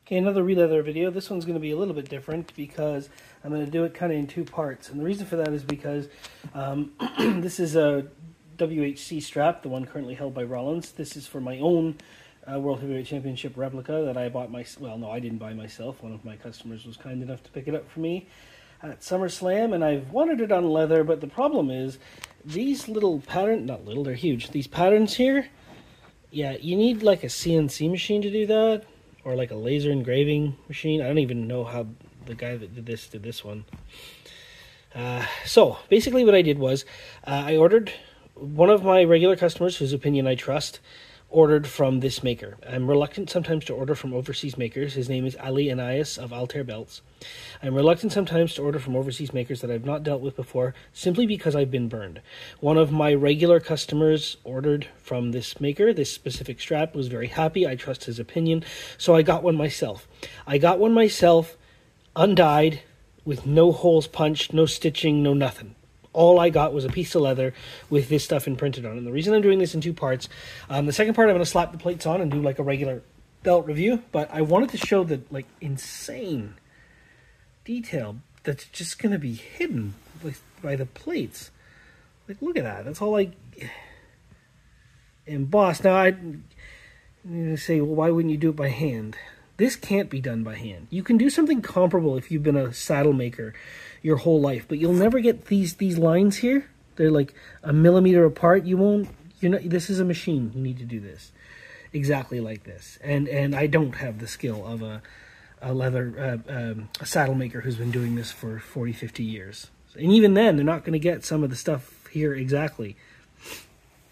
Okay, another Releather video. This one's going to be a little bit different because I'm going to do it kind of in two parts. And the reason for that is because this is a WHC strap, the one currently held by Rollins. This is for my own World Heavyweight Championship replica that I bought well, no, I didn't buy myself. One of my customers was kind enough to pick it up for me at SummerSlam, and I've wanted it on leather, but the problem is these little not little, they're huge. These patterns here, yeah, you need like a CNC machine to do that, or like a laser engraving machine. I don't even know how the guy that did this one. So basically what I did was I ordered, one of my regular customers whose opinion I trust ordered from this maker. I'm reluctant sometimes to order from overseas makers. His name is Anias of Altair Belts. I'm reluctant sometimes to order from overseas makers that I've not dealt with before, simply because I've been burned. One of my regular customers ordered from this maker, this specific strap, was very happy. I trust his opinion, so I got one myself. I got one myself, undyed, with no holes punched, no stitching, no nothing. All I got was a piece of leather with this stuff imprinted on it. And the reason I'm doing this in two parts, the second part I'm going to slap the plates on and do like a regular belt review, but I wanted to show the like insane detail that's just going to be hidden by the plates. Like, look at that. That's all like embossed. Now, I'm going to say, well, why wouldn't you do it by hand? This can't be done by hand. You can do something comparable if you've been a saddle maker your whole life, but you'll never get these lines here. They're like a millimeter apart. This is a machine. You need to do this exactly like this. And I don't have the skill of a saddle maker who's been doing this for 40, 50 years. And even then, they're not going to get some of the stuff here exactly.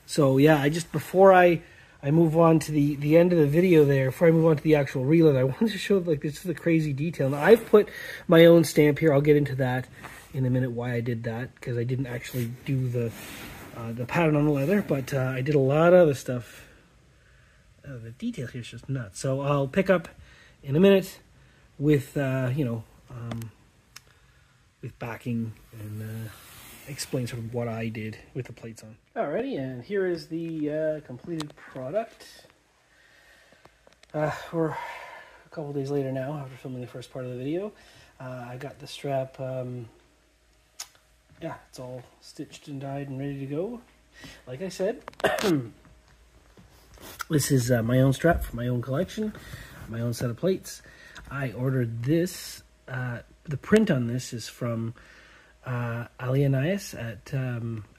So yeah, before I move on to the end of the video there, before I move on to the actual reload, I wanted to show like this is the crazy detail. Now, I've put my own stamp here. I'll get into that in a minute, why I did that, because I didn't actually do the pattern on the leather, but I did a lot of other stuff. The detail here is just nuts. So I'll pick up in a minute with, with backing and explain sort of what I did with the plates on. Alrighty, and here is the completed product. We're a couple days later now after filming the first part of the video. I got the strap, yeah, it's all stitched and dyed and ready to go. Like I said, this is my own strap for my own collection, my own set of plates. I ordered this, the print on this is from Anias at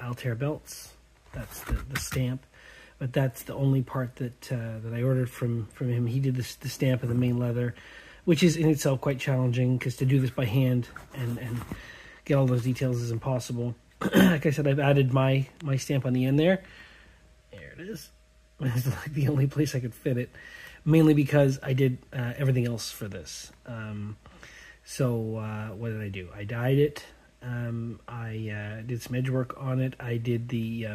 Altair Belts. That's the stamp, but that's the only part that I ordered from him. He did the stamp of the main leather, which is in itself quite challenging because to do this by hand and get all those details is impossible. Like I said, I've added my stamp on the end there. There it is. It's like the only place I could fit it, mainly because I did everything else for this. So what did I do? I dyed it. I did some edge work on it. I did the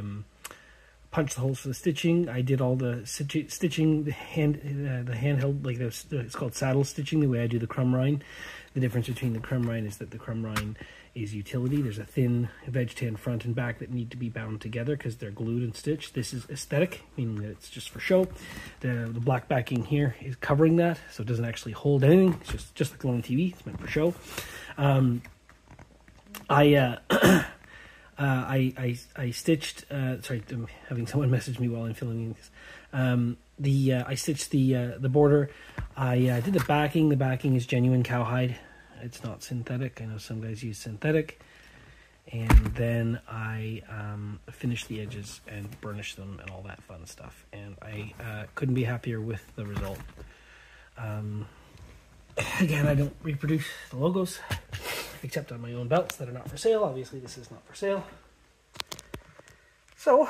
punch the holes for the stitching. I did all the stitching, the handheld, like it's called saddle stitching, the way I do the crumb rind. The difference between the crumb rind is that the crumb rind is utility. There's a thin veg tan front and back that need to be bound together because they're glued and stitched. This is aesthetic, meaning that it's just for show. The black backing here is covering that, so it doesn't actually hold anything. It's just like on TV. It's meant for show. I stitched, sorry, I'm having someone message me while I'm filming this. I stitched the border. I did the backing. The backing is genuine cowhide. It's not synthetic. I know some guys use synthetic. And then I finished the edges and burnished them and all that fun stuff. And I couldn't be happier with the result. Again, I don't reproduce the logos, except on my own belts that are not for sale. Obviously, this is not for sale. So,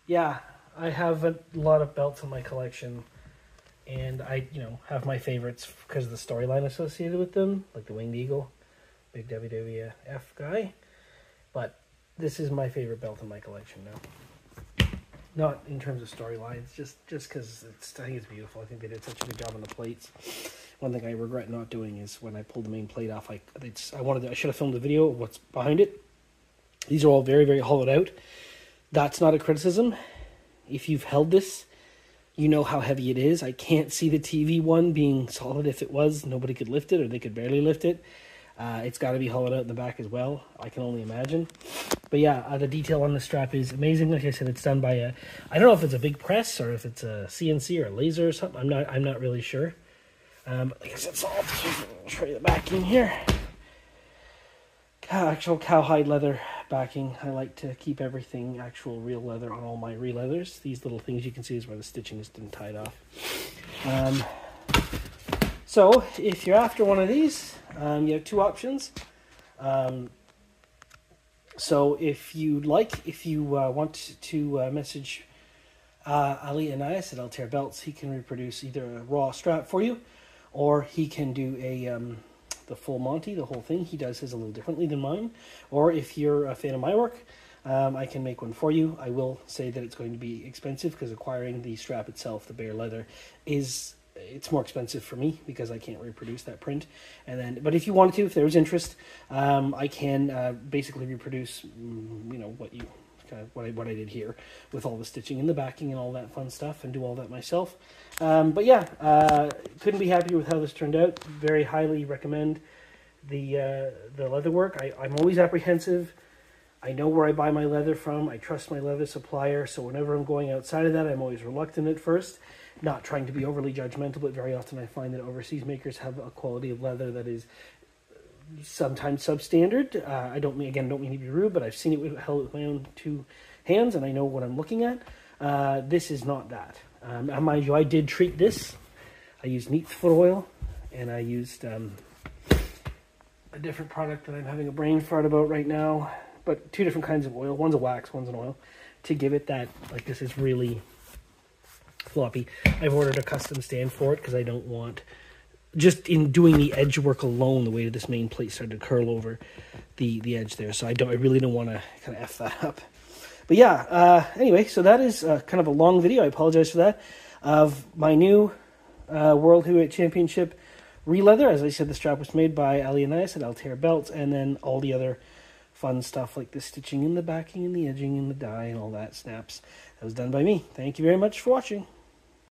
yeah, I have a lot of belts in my collection, and I, have my favorites because of the storyline associated with them, like the Winged Eagle, big WWF guy. But this is my favorite belt in my collection now. Not in terms of storylines, just because I think it's beautiful. I think they did such a good job on the plates. One thing I regret not doing is when I pulled the main plate off, I should have filmed a video of what's behind it. These are all very, very hollowed out. That's not a criticism. If you've held this, you know how heavy it is. I can't see the TV one being solid. If it was, nobody could lift it, or they could barely lift it. It's got to be hollowed out in the back as well. I can only imagine. But yeah, the detail on the strap is amazing. Like I said, it's done by a, I don't know if it's a big press or if it's a CNC or a laser or something. I'm not really sure. Like I said, so I'll show you the backing here. Actual cowhide leather backing. I like to keep everything actual real leather on all my Releathers. These little things you can see is where the stitching is been tied off. So if you're after one of these, you have two options. So if you want to message Anias at Altair Belts, he can reproduce either a raw strap for you, or he can do the full Monty, the whole thing. He does his a little differently than mine. Or if you're a fan of my work, I can make one for you. I will say that it's going to be expensive because acquiring the strap itself, the bare leather, it's more expensive for me because I can't reproduce that print. But if you wanted to, if there was interest, I can basically reproduce, what I did here with all the stitching and the backing and all that fun stuff, and do all that myself. But yeah, couldn't be happier with how this turned out. Very highly recommend the leather work. I'm always apprehensive. I know where I buy my leather from. I trust my leather supplier. So whenever I'm going outside of that, I'm always reluctant at first. Not trying to be overly judgmental, but very often I find that overseas makers have a quality of leather that is sometimes substandard. I don't mean to be rude, but I've seen it held with my own two hands, and I know what I'm looking at. This is not that. Mind you, I did treat this. I used neat foot oil, and I used a different product that I'm having a brain fart about right now, but two different kinds of oil. One's a wax, one's an oil, to give it that, like, this is really floppy. I've ordered a custom stand for it because I don't want, just in doing the edge work alone, the weight of this main plate started to curl over the edge there. So I really don't want to kind of F that up. But yeah, anyway, so that is kind of a long video. I apologize for that. Of my new World Heavyweight Championship Releather. As I said, the strap was made by Anias at Altair Belts, and then all the other fun stuff like the stitching and the backing and the edging and the dye and all that snaps. That was done by me. Thank you very much for watching.